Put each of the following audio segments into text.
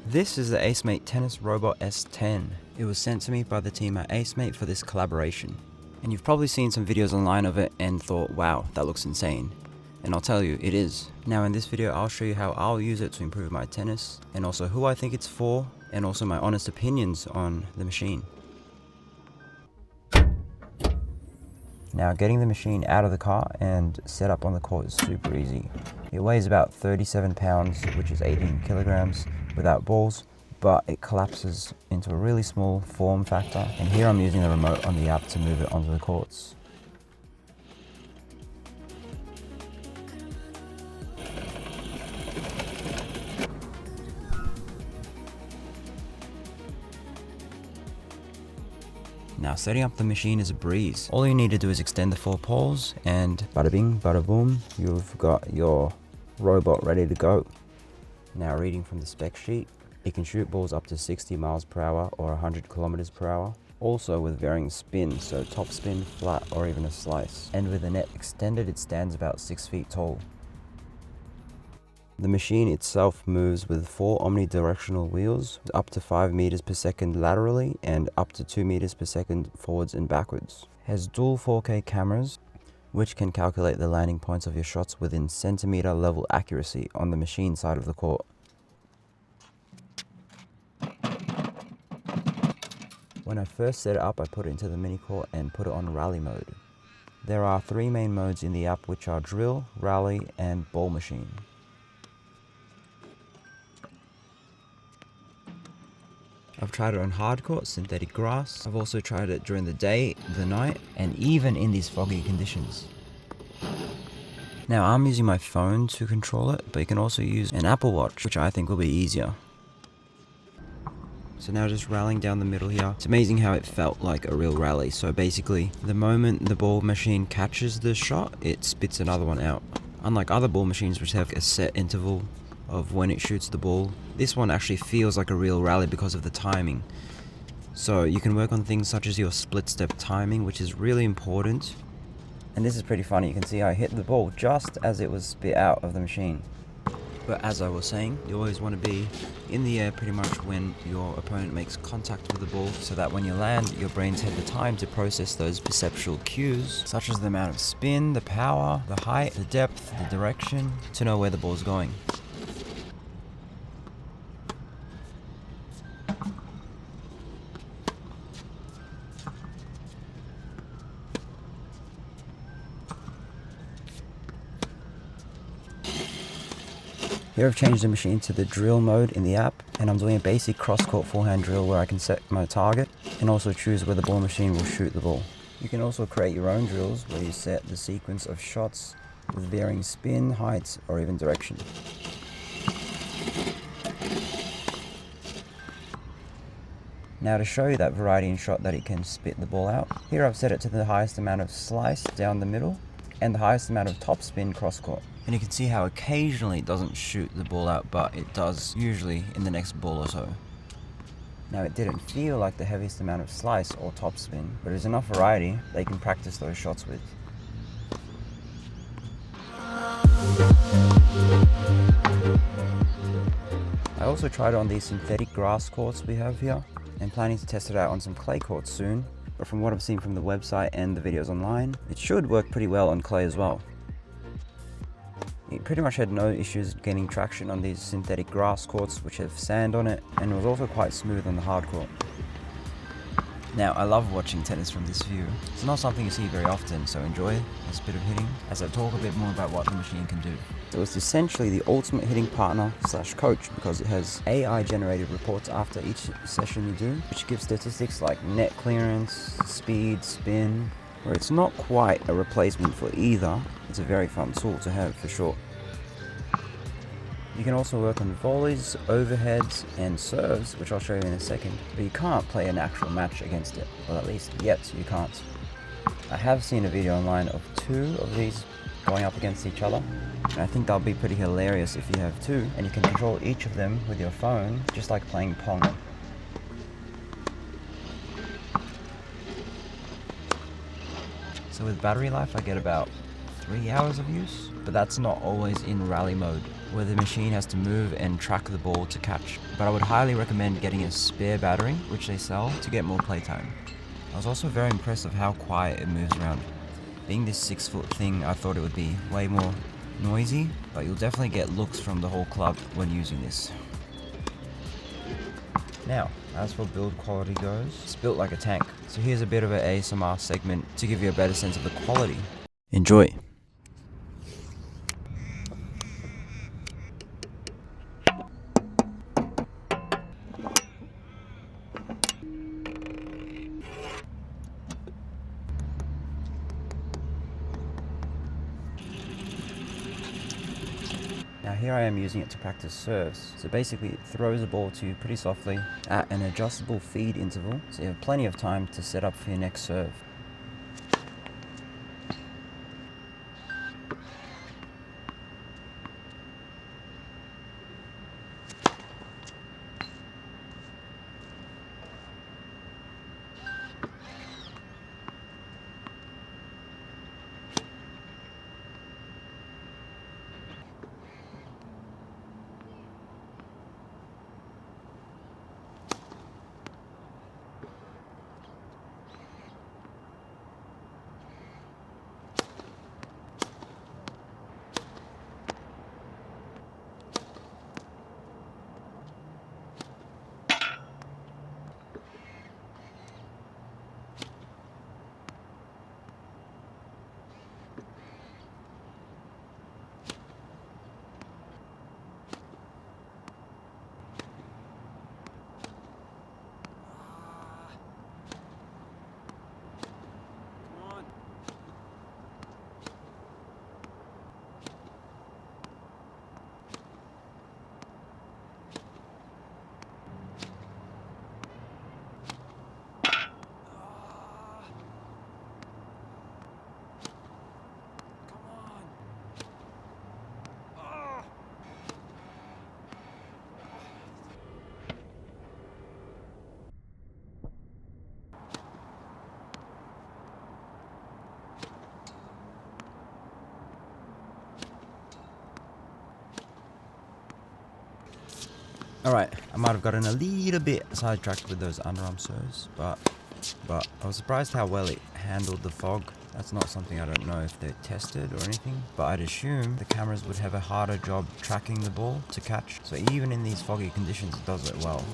This is the Acemate Tennis Robot S10. It was sent to me by the team at Acemate for this collaboration. And you've probably seen some videos online of it and thought, wow, that looks insane. And I'll tell you, it is. Now in this video, I'll show you how I'll use it to improve my tennis, and also who I think it's for, and also my honest opinions on the machine. Now getting the machine out of the car and set up on the court is super easy. It weighs about 37 pounds, which is 18 kilograms, without balls, but it collapses into a really small form factor. And here I'm using the remote on the app to move it onto the courts. Now setting up the machine is a breeze. All you need to do is extend the 4 poles and bada bing, bada boom, you've got your robot ready to go. Now reading from the spec sheet, it can shoot balls up to 60 miles per hour or 100 kilometers per hour. Also with varying spin, so top spin, flat or even a slice. And with the net extended, it stands about 6 feet tall. The machine itself moves with 4 omnidirectional wheels, up to 5 meters per second laterally and up to 2 meters per second forwards and backwards. Has dual 4K cameras, which can calculate the landing points of your shots within centimeter level accuracy on the machine side of the court. When I first set it up, I put it into the mini court and put it on rally mode. There are 3 main modes in the app, which are drill, rally and ball machine. I've tried it on hard court, synthetic grass. I've also tried it during the day, the night, and even in these foggy conditions. Now I'm using my phone to control it, but you can also use an Apple Watch, which I think will be easier. So now just rallying down the middle here. It's amazing how it felt like a real rally. So basically, the moment the ball machine catches the shot, it spits another one out. Unlike other ball machines which have a set interval of when it shoots the ball, this one actually feels like a real rally because of the timing. So you can work on things such as your split step timing, which is really important. And this is pretty funny, you can see I hit the ball just as it was spit out of the machine. But as I was saying, you always want to be in the air pretty much when your opponent makes contact with the ball, so that when you land, your brains have the time to process those perceptual cues, such as the amount of spin, the power, the height, the depth, the direction, to know where the ball's going. Here I've changed the machine to the drill mode in the app, and I'm doing a basic cross-court forehand drill where I can set my target and also choose where the ball machine will shoot the ball. You can also create your own drills where you set the sequence of shots with varying spin, heights, or even direction. Now to show you that variety in shot that it can spit the ball out, here I've set it to the highest amount of slice down the middle and the highest amount of top spin cross-court. And you can see how occasionally it doesn't shoot the ball out, but it does usually in the next ball or so. Now it didn't feel like the heaviest amount of slice or top spin, but there's enough variety that you can practice those shots with. I also tried it on these synthetic grass courts we have here, and planning to test it out on some clay courts soon, but from what I've seen from the website and the videos online, it should work pretty well on clay as well. It pretty much had no issues getting traction on these synthetic grass courts which have sand on it, and it was also quite smooth on the hard court. Now I love watching tennis from this view. It's not something you see very often, so enjoy this bit of hitting as I talk a bit more about what the machine can do. So it's essentially the ultimate hitting partner / coach, because it has AI generated reports after each session you do, which gives statistics like net clearance, speed, spin, where it's not quite a replacement for either. It's a very fun tool to have for sure. You can also work on volleys, overheads and serves, which I'll show you in a second, but you can't play an actual match against it. Well, at least yet you can't. I have seen a video online of 2 of these going up against each other, and I think that'll be pretty hilarious if you have 2 and you can control each of them with your phone, just like playing Pong. So with battery life I get about 3 hours of use, but that's not always in rally mode. where the machine has to move and track the ball to catch. But I would highly recommend getting a spare battery, which they sell, to get more playtime. I was also very impressed of how quiet it moves around. Being this 6-foot thing, I thought it would be way more noisy, but you'll definitely get looks from the whole club when using this. Now, as for build quality goes, it's built like a tank. So here's a bit of an ASMR segment to give you a better sense of the quality. Enjoy! Now here I am using it to practice serves. So basically it throws the ball to you pretty softly at an adjustable feed interval, so you have plenty of time to set up for your next serve. Alright, I might have gotten a little bit sidetracked with those underarm serves, but I was surprised how well it handled the fog. That's not something I don't know if they're tested or anything, but I'd assume the cameras would have a harder job tracking the ball to catch. So even in these foggy conditions, it does it well.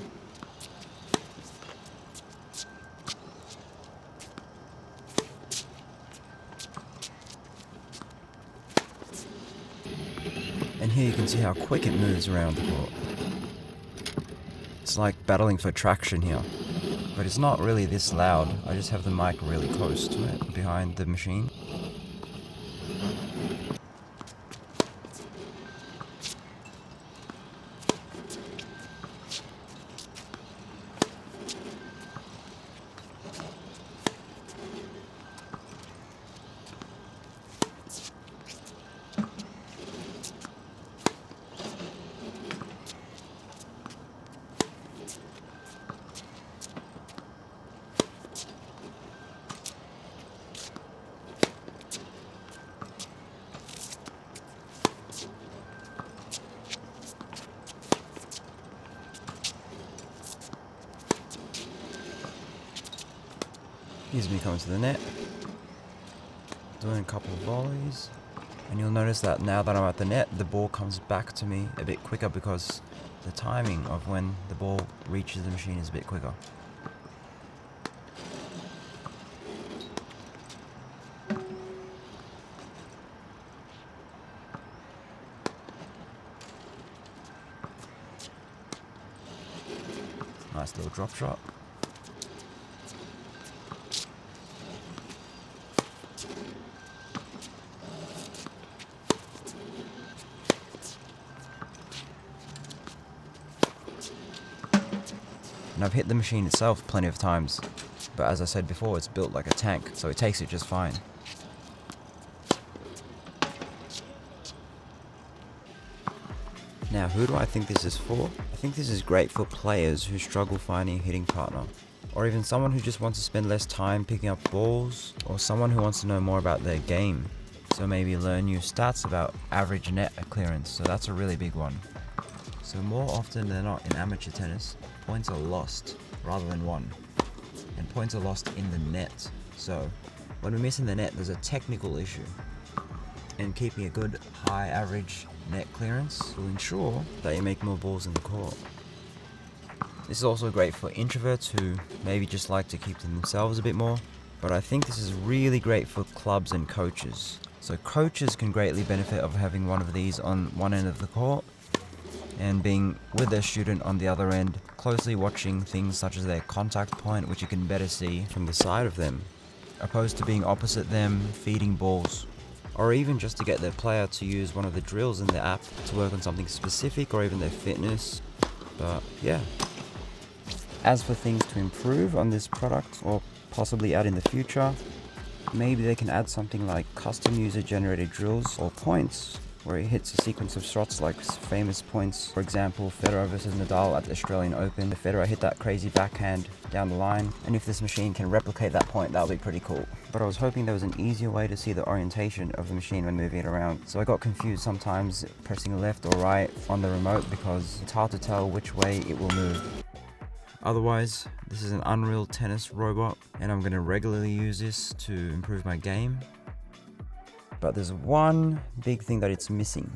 And here you can see how quick it moves around the court. It's like battling for traction here, but it's not really this loud. I just have the mic really close to it, behind the machine. Here's me coming to the net, doing a couple of volleys, and you'll notice that now that I'm at the net, the ball comes back to me a bit quicker because the timing of when the ball reaches the machine is a bit quicker. Nice little drop shot. And I've hit the machine itself plenty of times, but as I said before, it's built like a tank, so it takes it just fine. Now, who do I think this is for? I think this is great for players who struggle finding a hitting partner, or even someone who just wants to spend less time picking up balls, or someone who wants to know more about their game. So maybe learn new stats about average net clearance, so that's a really big one. So more often than not in amateur tennis, points are lost rather than won. And points are lost in the net. So when we're missing the net, there's a technical issue. And keeping a good high average net clearance will ensure that you make more balls in the court. This is also great for introverts who maybe just like to keep to themselves a bit more, but I think this is really great for clubs and coaches. So coaches can greatly benefit of having one of these on one end of the court and being with their student on the other end, closely watching things such as their contact point, which you can better see from the side of them, opposed to being opposite them, feeding balls. Or even just to get their player to use one of the drills in the app to work on something specific, or even their fitness. But yeah. As for things to improve on this product or possibly add in the future, maybe they can add something like custom user generated drills or points where it hits a sequence of shots like famous points. For example, Federer versus Nadal at the Australian Open. The Federer hit that crazy backhand down the line, and if this machine can replicate that point, that'll be pretty cool. But I was hoping there was an easier way to see the orientation of the machine when moving it around. So I got confused sometimes pressing left or right on the remote because it's hard to tell which way it will move. Otherwise, this is an unreal tennis robot, and I'm going to regularly use this to improve my game. But there's one big thing that it's missing.